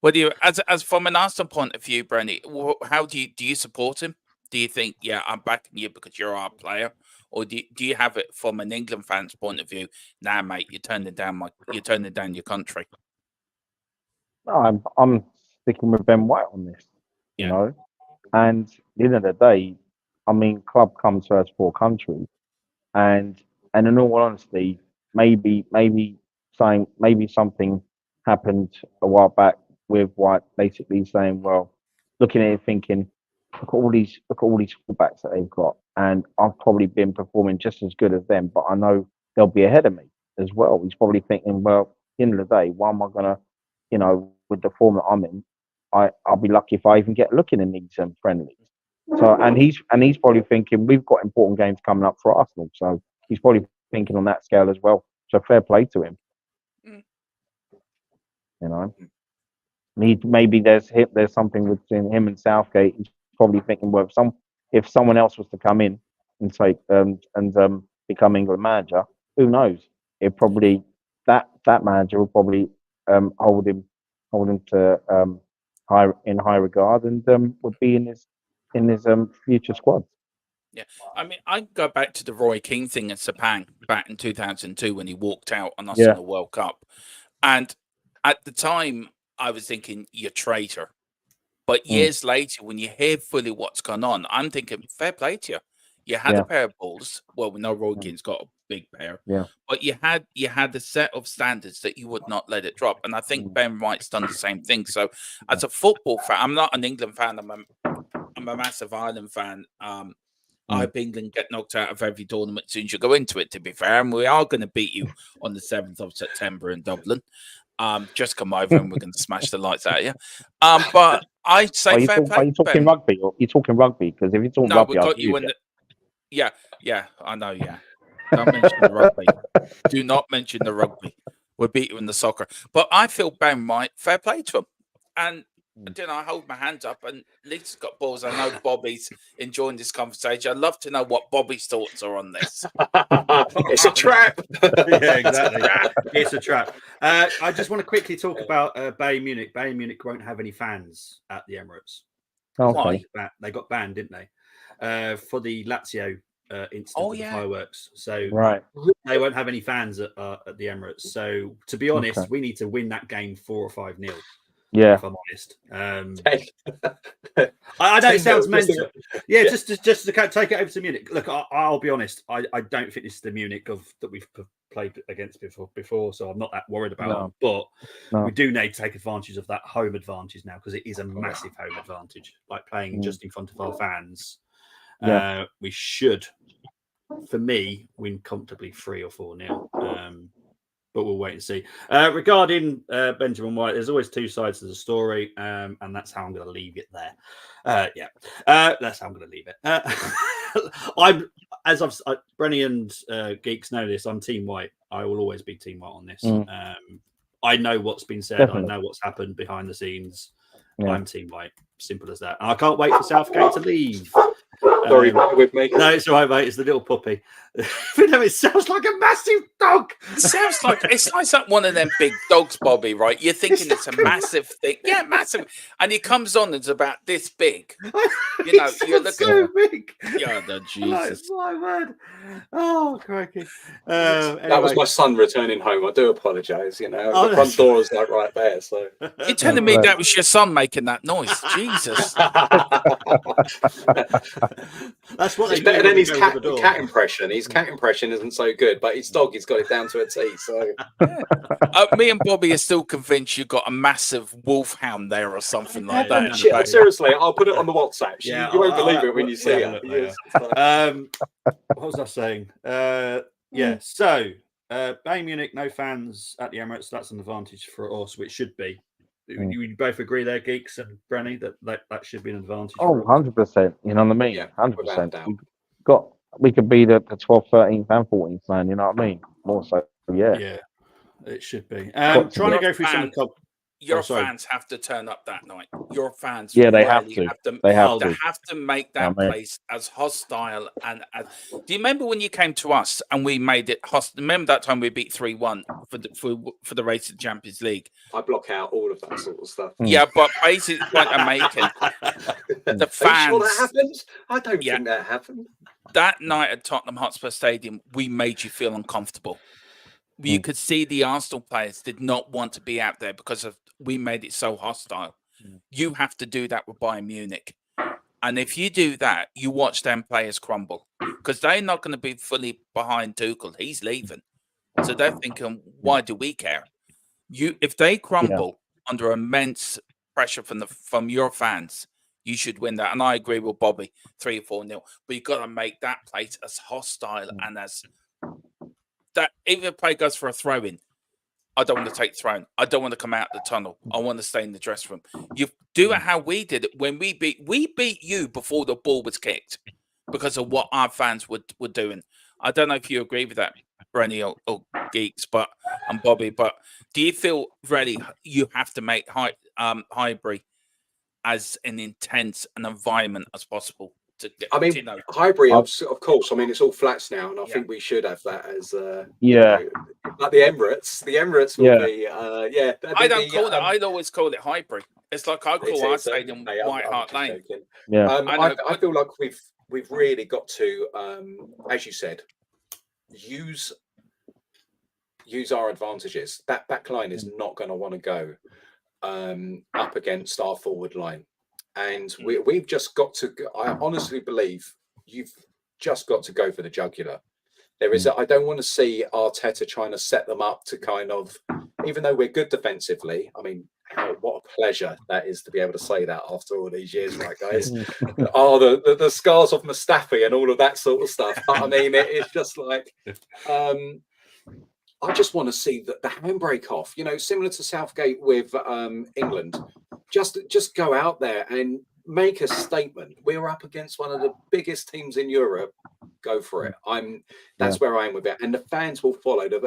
What do you, as from an Arsenal point of view, Brenny, how do you support him? Do you think, I'm backing you because you're our player, or do you have it from an England fan's point of view? Nah, mate, you're turning down your country. No, I'm sticking with Ben White on this. And at the end of the day, I mean, club comes first for country, and in all honesty, maybe something happened a while back with White, basically saying, well, looking at it, thinking, look at all these fullbacks that they've got, and I've probably been performing just as good as them, but I know they'll be ahead of me as well. He's probably thinking, well, at the end of the day, why am I gonna, with the form that I'm in, I'll be lucky if I even get looking in these friendlies. So, and he's probably thinking, we've got important games coming up for Arsenal, so he's probably thinking on that scale as well. So fair play to him. Maybe there's something between him and Southgate. He's probably thinking, well, if someone else was to come in and take become England manager, who knows? It probably that manager will probably hold him to high regard, and would be in his future squad. Yeah, I mean, I go back to the Roy Keane thing at Sepang back in 2002 when he walked out on us in the World Cup, and at the time I was thinking, "You're traitor." But years later, when you hear fully what's gone on, I'm thinking, fair play to you. You had a pair of balls. Well, we know Roy Keane's got a big pair. Yeah. But you had a set of standards that you would not let it drop. And I think Ben Wright's done the same thing. So as a football fan, I'm not an England fan. I'm a massive Ireland fan. I hope England get knocked out of every tournament as soon as you go into it, to be fair. And we are going to beat you on the 7th of September in Dublin. Just come over and we're going to smash the lights out of you. But I say fair play. Are you talking rugby? Or you're talking rugby? Because if you're talking rugby, we got you in the. Yeah, I know. Yeah, don't mention the rugby. Do not mention the rugby. We'll beat you in the soccer. But I feel Ben Wright, fair play to him, and I hold my hands up. And Leeds got balls. I know Bobby's enjoying this conversation. I'd love to know what Bobby's thoughts are on this. It's a trap. Yeah, exactly. It's a trap. I just want to quickly talk about Bayern Munich. Bayern Munich won't have any fans at the Emirates. Okay. They got banned, didn't they? For the Lazio incident with the fireworks. So they won't have any fans at the Emirates. So to be honest, we need to win that game 4 or 5-0. Yeah, if I'm honest. I know it sounds mental. Yeah, just to take it over to Munich. Look, I'll be honest. I don't think this is the Munich that we've played against before, so I'm not that worried about it. But we do need to take advantage of that home advantage now, because it is a massive home advantage. Like playing just in front of our fans. We should, for me, win comfortably 3 or 4-0. But we'll wait and see. Regarding Benjamin White, there's always two sides to the story, and that's how I'm going to leave it there. That's how I'm going to leave it. Brenny and Geeks know this. I'm Team White. I will always be Team White on this. I know what's been said. Definitely. I know what's happened behind the scenes. I'm Team White. Simple as that. And I can't wait for Southgate to leave. Sorry, with me. No, it's all right, mate. It's the little puppy. It sounds like a massive dog. It's like one of them big dogs, Bobby. Right? You're thinking it's a massive thing. Yeah, massive. And he comes on. It's about this big. You know, you're looking so big. Yeah, the Jesus. My word. Oh, crikey. That was my son returning home. I do apologise. You know, the front door is like right there. So you're telling me that was your son making that noise? Jesus. That's what it's better than his cat impression. His cat impression isn't so good, but his dog, he's got it down to a T. So me and Bobby are still convinced you've got a massive wolfhound there or something like that. Seriously, I'll put it on the WhatsApp. You won't believe it when you see it. What was I saying? So Bayern Munich, no fans at the Emirates. That's an advantage for us, which should be. You both agree there, Geeks and Brenny, that should be an advantage. 100%. You know what I mean? 100%. We could be the 12th, 13th, and 14th man. You know what I mean? More so, yeah, it should be. Trying to go through some of the your fans have to turn up that night. Your fans, they have to. They have to make that place as hostile and as. Do you remember when you came to us and we made it hostile? Remember that time we beat 3-1 for the race to the Champions League? I block out all of that sort of stuff. Yeah, but basically, the point I'm making, the fans. Are you sure that happened? I don't think that happened. That night at Tottenham Hotspur Stadium, we made you feel uncomfortable. You could see the Arsenal players did not want to be out there because we made it so hostile. You have to do that with Bayern Munich. And if you do that, you watch them players crumble because they're not going to be fully behind Tuchel. He's leaving. So they're thinking, why do we care? If they crumble under immense pressure from your fans, you should win that. And I agree with Bobby, 3 or 4-0. But you've got to make that place as hostile and as that. Even if play goes for a throw-in, I don't want to take the throw-in. I don't want to come out the tunnel. I want to stay in the dressing room. You do it how we did it when we beat you before the ball was kicked because of what our fans were doing. I don't know if you agree with that, Brenny or Geeks, and Bobby. But do you feel really you have to make Highbury as an intense an environment as possible? Highbury, of course. I mean, it's all flats now, and I think we should have that as like the Emirates. The Emirates will be. I don't call it. I'd always call it Highbury. It's like I call our stadium White Hart Lane. I feel like we've really got to, as you said, use our advantages. That back line is not going to want to go up against our forward line, and we've just got to. I honestly believe you've just got to go for the jugular. There is. I don't want to see Arteta trying to set them up to kind of, even though we're good defensively. I mean, what a pleasure that is to be able to say that after all these years, right, guys? The scars of Mustafi and all of that sort of stuff. I mean, it's just like, I just want to see the handbrake off. You know, similar to Southgate with England. Just go out there and make a statement. We're up against one of the biggest teams in Europe. Go for it. That's where I am with it, and the fans will follow. The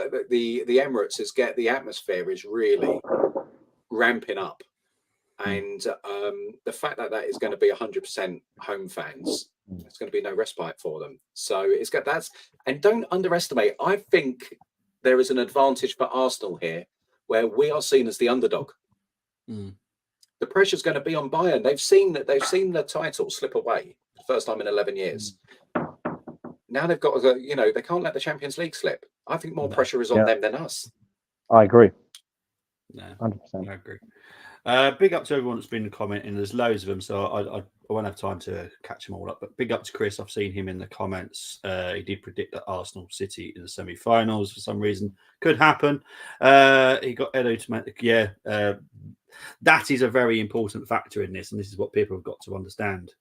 Emirates the atmosphere is really ramping up, and the fact that is going to be 100% home fans, it's going to be no respite for them. So and don't underestimate. I think there is an advantage for Arsenal here, where we are seen as the underdog. The pressure's going to be on Bayern. They've seen the title slip away the first time in 11 years. Now they've got to, they can't let the Champions League slip. I think more pressure is on them than us. I agree. No, 100%. I agree. Big up to everyone that's been commenting. There's loads of them, so I won't have time to catch them all up. But big up to Chris. I've seen him in the comments. He did predict that Arsenal City in the semi-finals for some reason. Could happen. He got Edo to make that is a very important factor in this, and this is what people have got to understand.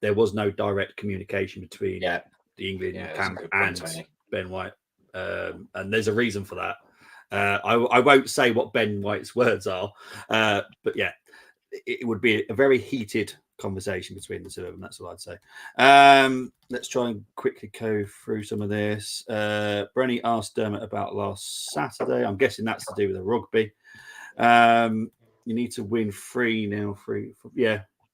There was no direct communication between the England camp and Ben White, and there's a reason for that. I won't say what Ben White's words are, but yeah, it would be a very heated conversation between the two of them. That's all I'd say. Let's try and quickly go through some of this. Brenny asked Dermot about last Saturday. I'm guessing that's to do with the rugby. You need to win 3-0.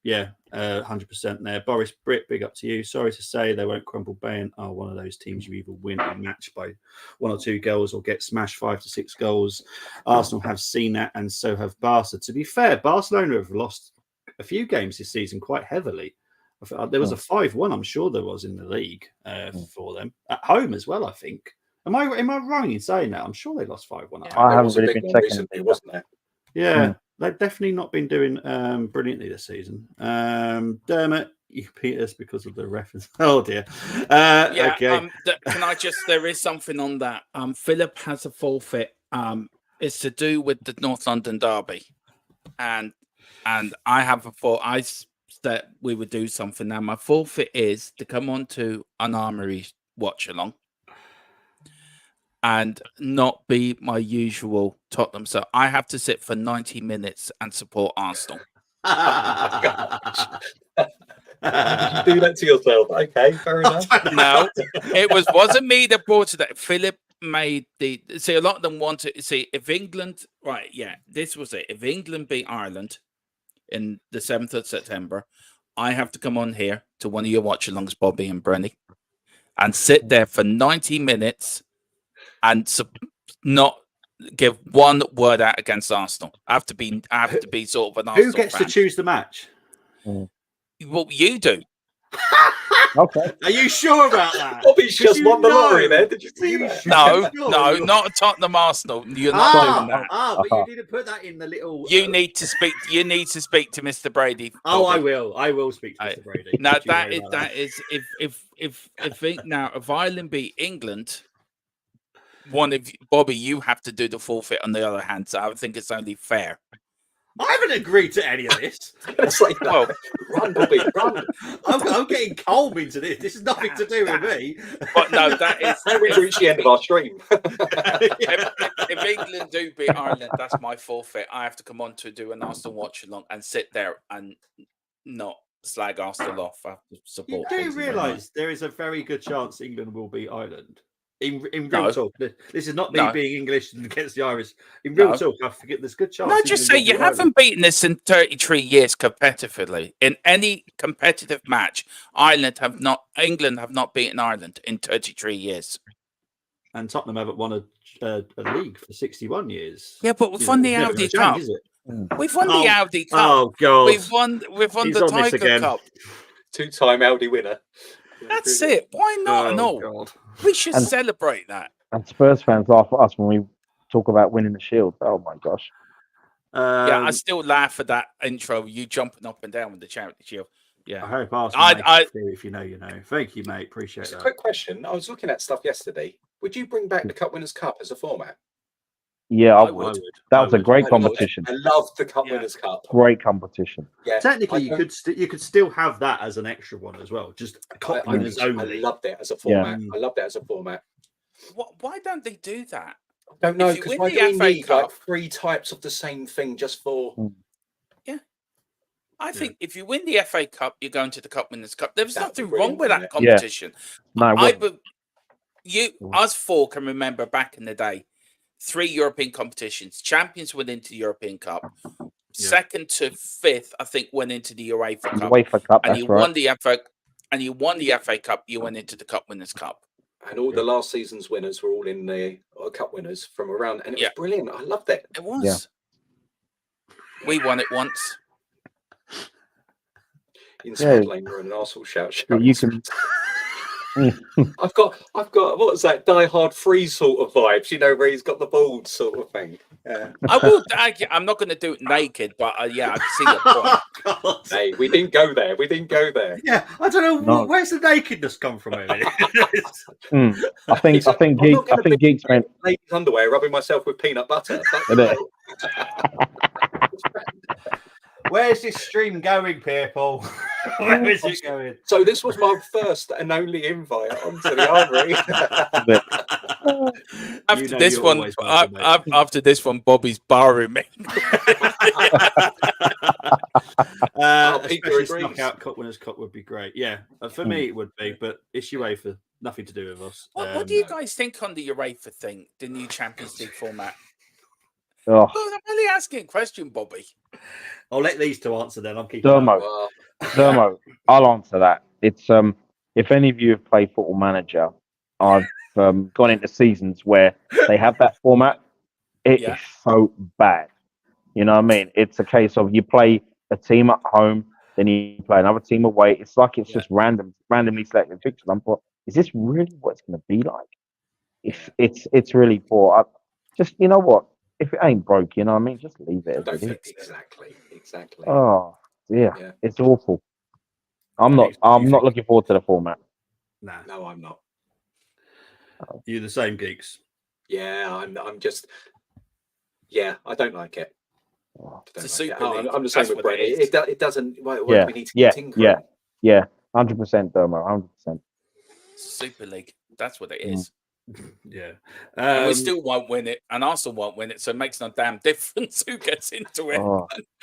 Yeah, 100% there. Boris Britt, big up to you. Sorry to say they won't crumble. Bayern are one of those teams you either win a match by 1 or 2 goals or get smashed 5 to 6 goals. Arsenal have seen that, and so have Barca. To be fair, Barcelona have lost a few games this season quite heavily. There was a 5-1, I'm sure there was in the league for them. At home as well, I think. Am I wrong in saying that? I'm sure they lost 5-1. Yeah, I haven't really been checking recently, wasn't there? Yeah. They've definitely not been doing brilliantly this season. Dermot, you beat us because of the reference. Oh dear. Okay. Can I just? There is something on that. Philip has a forfeit. It's to do with the North London derby, and I have a thought. I that we would do something now. My forfeit is to come on to an Armory watch along. And not be my usual Tottenham. So I have to sit for 90 minutes and support Arsenal. Did you do that to yourself? Okay, fair enough. No, it wasn't me that brought it. That Philip made a lot of them wanted to see if England. Right, yeah, this was it. If England beat Ireland in the 7th of September, I have to come on here to one of your watch-alongs, Bobby and Brenny, and sit there for 90 minutes. And not give one word out against Arsenal. I have to be sort of an Arsenal Who gets fan. to choose the match? Well, you do. Okay. Are you sure about that? Bobby's just won the lottery there. Did you see that? No, not a Tottenham Arsenal. You're not doing that. But you didn't put that in the little. You need to speak. You need to speak to Mr. Brady. Oh, Bobby. I will. I will speak to Mr. Brady. Now that is if Ireland beat England. One of Bobby, you have to do the forfeit on the other hand, so I would think it's only fair. I haven't agreed to any of this. It's like, well, run, Bobby, run. I'm getting cold into this. This is nothing to do with me. But no, that is. We've reached the end of our stream. If England do beat Ireland, that's my forfeit. I have to come on to do an Arsenal watch along and sit there and not slag Arsenal off. I have to support. You do realise there is a very good chance England will beat Ireland. In real talk, this is not me being English against the Irish. In real talk, I forget there's good chance. No, just say you haven't beaten this in 33 years competitively. In any competitive match, England have not beaten Ireland in 33 years. And Tottenham haven't won a league for 61 years. Yeah, but we've won the Audi Cup. We've won the Audi Cup. Oh God, we've won the Tiger Cup. 2-time Audi winner. That's it. Why not? Oh, No, God. we should And- celebrate that. And Spurs fans laugh at us when we talk about winning the Shield. Oh my gosh! Yeah, I still laugh at that intro. You jumping up and down with the Charity Shield. Yeah, I hope Arsenal make I it through. If you know, you know. Thank you, mate. Appreciate Just a that. quick question. I was looking at stuff yesterday. Would you bring back the Cup Winners' Cup as a format? Yeah, I I would. would. That I was a would. great I loved- competition. I love the Cup Yeah. Winners' Cup. Great competition. Yeah, Technically, I you don't- could still have that as an extra one as well. Just Cup I winners only. loved it as a Yeah. format. I loved it as a format. Why don't they do that? I don't know If you because win why the do we FA need like Cup- 3 types of the same thing just for? I think if you win the FA Cup, you're going to the Cup Winners' Cup. There's That'd be nothing brilliant, wrong with that wouldn't competition. No, it I wasn't. would. Us four can remember back in the day, 3 European competitions. Champions went into the European Cup. Second to fifth, I think, went into the UEFA Cup. UEFA Cup. And That's you right. won the FA. And you won the FA Cup. You went into the Cup Winners' Cup. And all the last season's winners were all in the Cup winners from around, and it was brilliant. I loved it. It was. We won it once. Inside lane and an Arsenal shout. You can. I've got what was that Die Hard 3 sort of vibes, you know, where he's got the bald sort of thing. Yeah. I'm not going to do it naked, but I can see the point. Hey, we didn't go there. We didn't go there. Yeah, I don't know No. where's the nakedness come from. Over here? I think Geeks meant. Ladies' underwear, rubbing myself with peanut butter. Where's this stream going, people? Where is it going? So this was my first and only invite onto the armory. After this one, after this one, Bobby's barring me. Especially knockout Cup Winners' Cup would be great. Yeah, for me it would be, but it's UEFA, nothing to do with us. What do you guys think on the UEFA thing, the new Champions League format? Oh, I'm only asking a question, Bobby. I'll let these two answer then. I'm keeping Dermo, I'll answer that. It's if any of you have played Football Manager, I've gone into seasons where they have that format. It is so bad. You know what I mean? It's a case of you play a team at home, then you play another team away. It's like it's just randomly selected fixtures. I'm thought, is this really what it's going to be like? It's really poor. You know what? If it ain't broke, you know what I mean? Just leave it. Exactly. Oh dear, it's awful. I'm not looking forward to the format. Nah. No, I'm not. You the same, Geeks? Yeah, I'm just. Yeah, I don't like it. It's a Super League. I'm the same with Brent. It doesn't. Well, Yeah, we need to continue. 100%, Dermo, 100%. Super League. That's what it is. Yeah. And we still won't win it, and Arsenal won't win it, so it makes no damn difference who gets into it.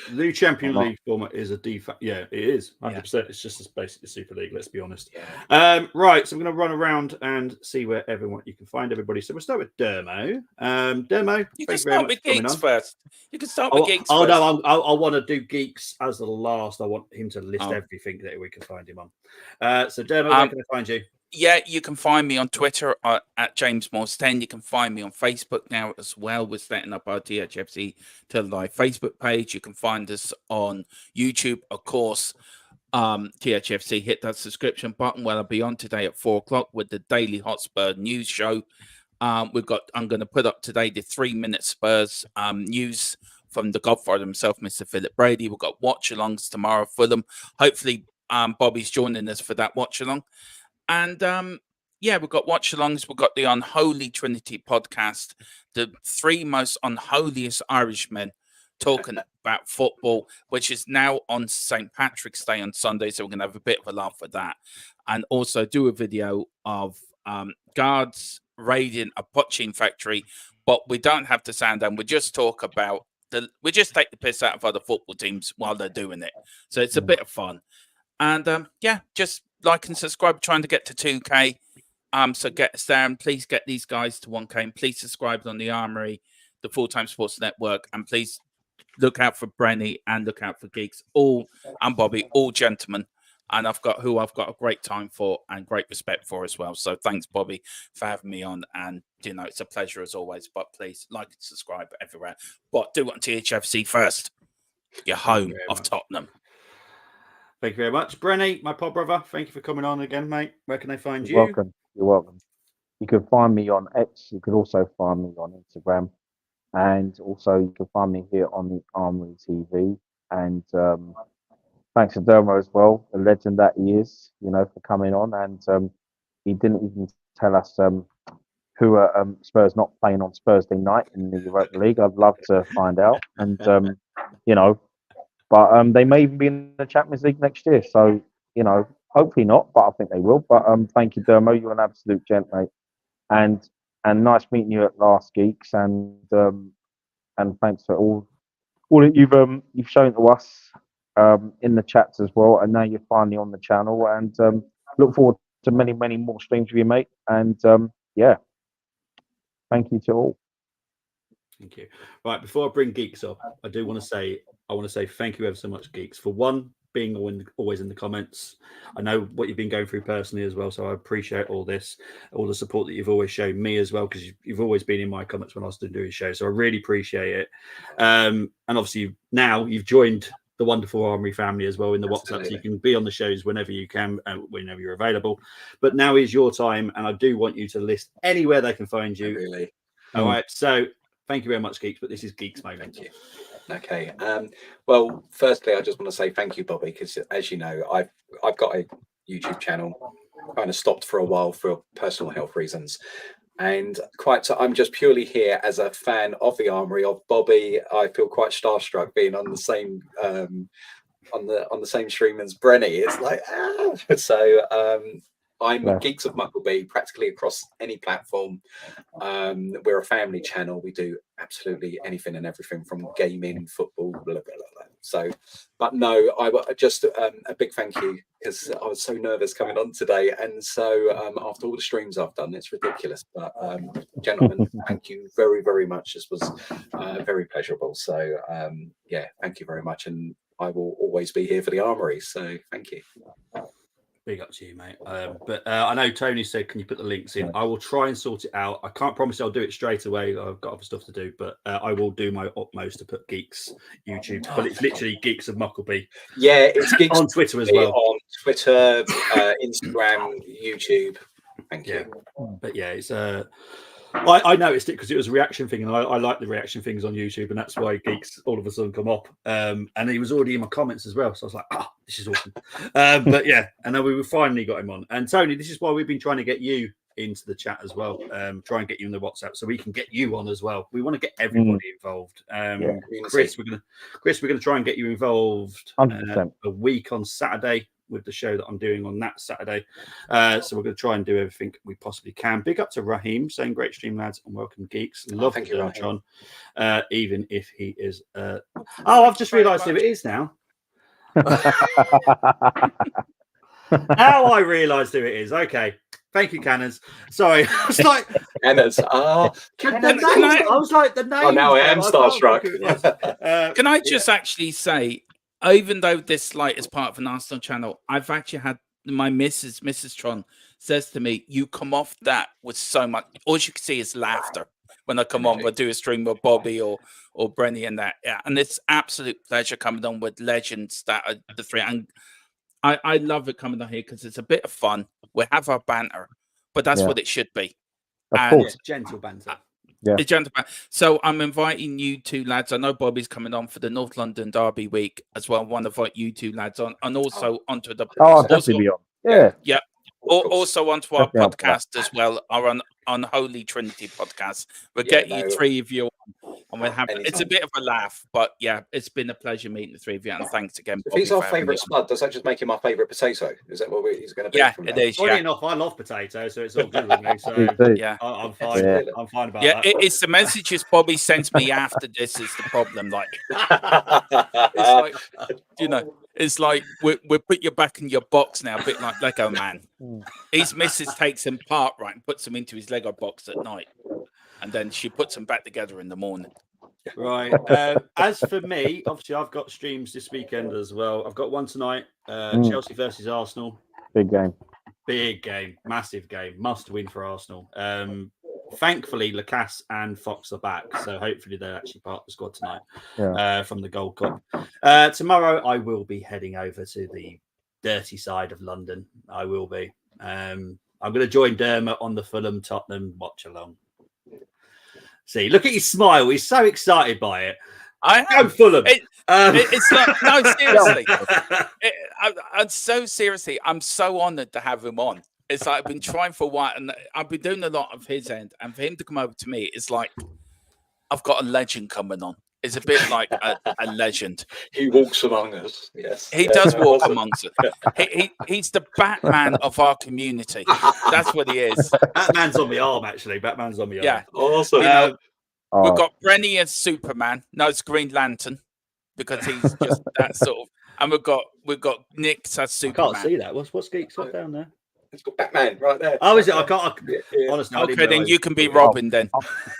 The new Champions League format is a default. Yeah, it is 100%. It's just as basically Super League. Let's be honest. Right. So I'm going to run around and see where you can find everybody. So we'll start with Dermo. Dermo, you can start with Geeks first. You can start with Geeks. Oh no, I want to do Geeks as the last. I want him to list everything that we can find him on. So Dermo, where can I find you? Yeah, you can find me on Twitter at James Morse 10. You can find me on Facebook now as well. We're setting up our THFC to live Facebook page. You can find us on YouTube, of course. THFC, hit that subscription button. Well, I'll be on today at 4:00 with the Daily Hotspur news show. I'm going to put up today the 3-minute Spurs news from the Godfather himself, Mr. Philip Brady. We've got watch-alongs tomorrow for them. Hopefully, Bobby's joining us for that watch-along. And we've got watch-alongs. We've got the Unholy Trinity podcast, the 3 most unholiest Irishmen talking about football, which is now on St. Patrick's Day on Sunday. So we're going to have a bit of a laugh at that. And also do a video of guards raiding a poaching factory. But we don't have the sound down. We just talk about we just take the piss out of other football teams while they're doing it. So it's a bit of fun. And just like and subscribe, trying to get to 2K. So get us down. Please get these guys to 1K. And please subscribe on the Armory, the Full-Time Sports Network. And please look out for Brenny and look out for Geeks. And Bobby, all gentlemen. And I've got a great time for and great respect for as well. So thanks, Bobby, for having me on. And, it's a pleasure as always. But please like and subscribe everywhere. But do it on THFC first. Your home of Tottenham. Thank you very much. Brenny, my pod brother, thank you for coming on again, mate. Where can they find You're you? welcome. You're welcome. You can find me on X. You could also find me on Instagram. And also you can find me here on the Armory TV. And thanks to Dermo as well, the legend that he is, for coming on. And he didn't even tell us who are Spurs not playing on Thursday night in the Europa League. I'd love to find out. And, but they may even be in the Champions League next year. So, hopefully not, but I think they will. But thank you, Dermo. You're an absolute gent, mate. And nice meeting you at Last Geeks. And thanks for all that you've shown to us in the chats as well. And now you're finally on the channel. And look forward to many, many more streams with you, mate. And yeah, thank you to all. Thank you. Right, before I bring Geeks up, I want to say thank you ever so much, Geeks, for one, being always in the comments. I know what you've been going through personally as well, so I appreciate all the support that you've always shown me as well, because you've always been in my comments when I was doing shows, so I really appreciate it. And obviously now you've joined the wonderful Armory family as well in the WhatsApp, so you can be on the shows whenever you can, whenever you're available. But now is your time, and I do want you to list anywhere they can find you. Really? All right, so thank you very much, Geeks, but this is Geeks moment. Thank you. Okay. Well, firstly, I just want to say thank you, Bobby, because as you know, I've got a YouTube channel, kind of stopped for a while for personal health reasons, and I'm just purely here as a fan of the Armory, of Bobby. I feel quite starstruck being on the same on the same stream as Brenny. It's like so. I'm Geeks of Muckleby practically across any platform. We're a family channel. We do absolutely anything and everything from gaming, football, blah, blah, blah, blah. So, but no, I just a big thank you, because I was so nervous coming on today. And so after all the streams I've done, it's ridiculous. But gentlemen, thank you very, very much. This was very pleasurable. So yeah, thank you very much. And I will always be here for the Armory. So thank you. Big up to you, mate. But I know Tony said, can you put the links in? I will try and sort it out. I can't promise I'll do it straight away. I've got other stuff to do, but I will do my utmost to put Geeks YouTube. But it's literally Geeks of Muckleby. Yeah, it's Geeks on Twitter as well. On Twitter, Instagram, YouTube. Thank you. But yeah, it's I noticed it because it was a reaction thing, and I like the reaction things on YouTube, and that's why Geeks all of a sudden come up. And he was already in my comments as well, so I was like, this is awesome. But yeah, and then we finally got him on. And Tony, this is why we've been trying to get you into the chat as well. Try and get you in the WhatsApp so we can get you on as well. We want to get everybody involved. Chris, we're gonna try and get you involved 100%. A week on Saturday with the show that I'm doing on that Saturday. So we're going to try and do everything we possibly can. Big up to Raheem saying great stream, lads, and welcome, Geeks. Love thank you, John, even if he is I've just realised who it is now. Now I realised who it is. Okay. Thank you, Cannons. Sorry. I was like Cannons. I was like the name. Oh, now I am starstruck. Can I just actually say, even though this is part of an Arsenal channel, I've actually had my Mrs. Tron says to me, you come off that with so much. All you can see is laughter when I come on. I do a stream with Bobby or Brenny and that. Yeah, and it's absolute pleasure coming on with legends that are the three. And I love it coming on here because it's a bit of fun. We have our banter, but that's what it should be. Of course. Gentle banter. Yeah. So I'm inviting you two lads. I know Bobby's coming on for the North London Derby week as well. I want to invite you two lads on, and also onto the. I'll definitely be on. Yeah. Also onto our podcast as well, our Unholy Trinity podcast. We'll get you three of you on, and we'll have. It's a bit of a laugh, but yeah, it's been a pleasure meeting the three of you, and thanks again. If he's our favourite spud, does that just make him our favourite potato? Is that what he's going to be? Yeah, it is. Funny enough, I love potatoes, so it's all good with me. So yeah, I'm fine. Yeah. I'm fine about that. Yeah, it's the messages Bobby sends me after this is the problem. Like, it's like it's like we put you back in your box now, a bit like Lego Man. His missus takes him apart, right, and puts him into his Lego box at night, and then she puts them back together in the morning. Right. As for me, obviously, I've got streams this weekend as well. I've got one tonight, Chelsea versus Arsenal. Big game, massive game, must win for Arsenal. Thankfully, Lacasse and Fox are back, so hopefully they're actually part of the squad tonight from the Gold Cup. Tomorrow, I will be heading over to the dirty side of London. I will be. I'm going to join Dermot on the Fulham Tottenham watch along. See, look at his smile. He's so excited by it. Go Fulham. It's not. No, seriously. I'm so seriously. I'm so honoured to have him on. It's like I've been trying for a while, and I've been doing a lot of his end, and for him to come over to me, it's like I've got a legend coming on. It's a bit like a legend. He walks among us. Yes, he does walk amongst us. He's the Batman of our community. That's what he is. Batman's on the arm, actually. Batman's on the arm. Yeah, awesome. We've got Brenny as Superman. No, it's Green Lantern because he's just that sort of. And we've got Nick as Superman. I can't see that. What's Geeks got down there? It's got Batman right there. Oh, is it? I can't. Yeah. Honestly, okay, then you can be Robin. Then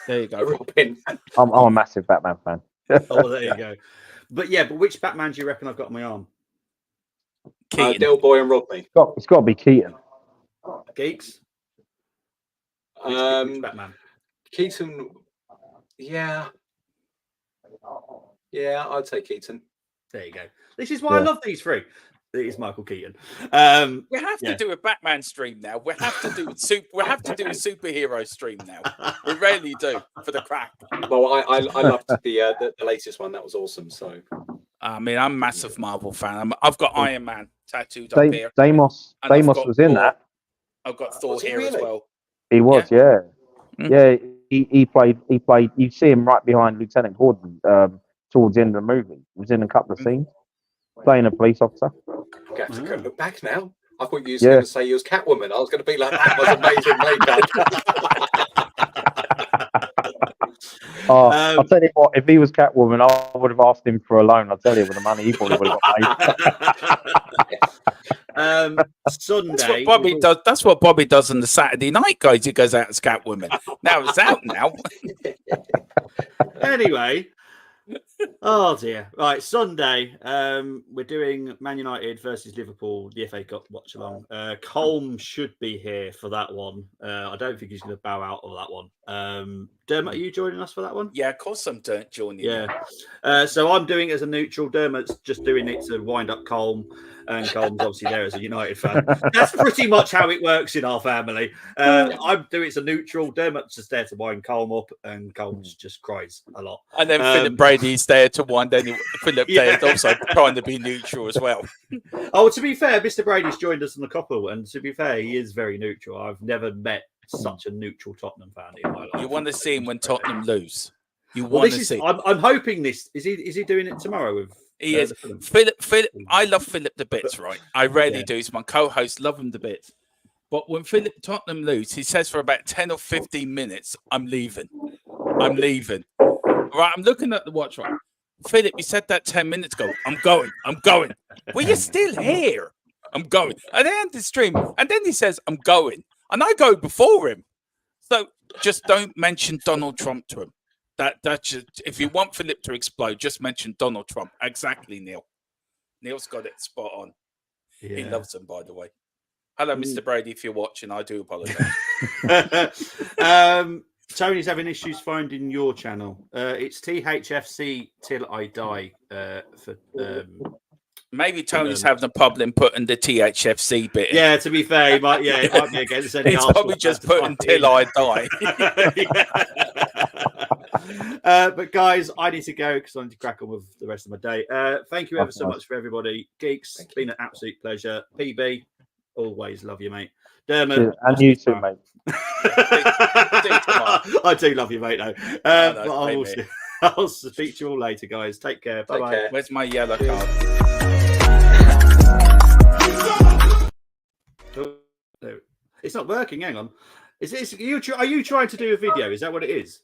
there you go, Robin. I'm a massive Batman fan. Oh, well, there you go. But which Batman do you reckon I've got on my arm? Keaton. Del Boy and Rodney. It's got to be Keaton. Geeks. Which Batman. Keaton. Yeah, I'd say Keaton. There you go. This is why I love these three. It is Michael Keaton. We have to do a Batman stream now. We have to do a superhero stream now. We really do for the crack. Well, I loved the latest one. That was awesome. So, I mean, I'm a massive Marvel fan. I've got Iron Man tattooed up here. Deimos was in that. I've got Thor here as well. He was, yeah. He played. You see him right behind Lieutenant Gordon towards the end of the movie. He was in a couple of scenes playing a police officer. I have to look back now. I thought you were going to say you was Catwoman. I was going to be like, that was amazing makeup. I'll tell you what, if he was Catwoman, I would have asked him for a loan. I'll tell you, with the money he probably would have got paid. Sunday. That's what Bobby does on the Saturday night, guys. He goes out as Catwoman. Now it's out now. Anyway. Oh dear! Right, Sunday. We're doing Man United versus Liverpool, the FA Cup watch along. Colm should be here for that one. I don't think he's going to bow out of that one. Dermot, are you joining us for that one? Yeah, of course I'm joining. Yeah. So I'm doing it as a neutral. Dermot's just doing it to wind up Colm, and Colm's obviously there as a United fan. That's pretty much how it works in our family. I'm doing it as a neutral. Dermot's just there to wind Colm up, and Colm just cries a lot. And then Philip Brady's there to wind. Then Philip Brady's also trying to be neutral as well. Oh, to be fair, Mr. Brady's joined us on the couple, and to be fair, he is very neutral. I've never met such a neutral Tottenham fan in my life. You want to see him when Tottenham lose. You want to see. I'm hoping this is he doing it tomorrow with. He is. Philip. I love Philip the bits, right? I really do. He's my co-host. Love him the bits. But when Tottenham lose, he says for about 10 or 15 minutes, "I'm leaving. I'm leaving." Right. I'm looking at the watch. Right. Philip, you said that 10 minutes ago. I'm going. Well, you're still here. I'm going. And then the stream, and then he says, "I'm going," and I go before him. So just don't mention Donald Trump to him. That should, if you want Philip to explode, just mention Donald Trump. Exactly, Neil. Neil's got it spot on. Yeah. He loves him, by the way. Hello, Mr. Brady, if you're watching, I do apologize. Tony's having issues finding your channel. It's THFC Till I Die. Maybe Tony's having a problem putting the THFC bit in. Yeah, to be fair, it might be against any. He's probably just putting Till I Die. But guys, I need to go because I need to crack on with the rest of my day. Thank you ever so much for everybody. Geeks, it's been an absolute pleasure. PB, always love you, mate. Dermot, and you too, mate. I do love you, mate. No, I'll speak to you all later, guys. Take care. Bye bye. Where's my yellow card? It's not working. Hang on. Are you trying to do a video? Is that what it is?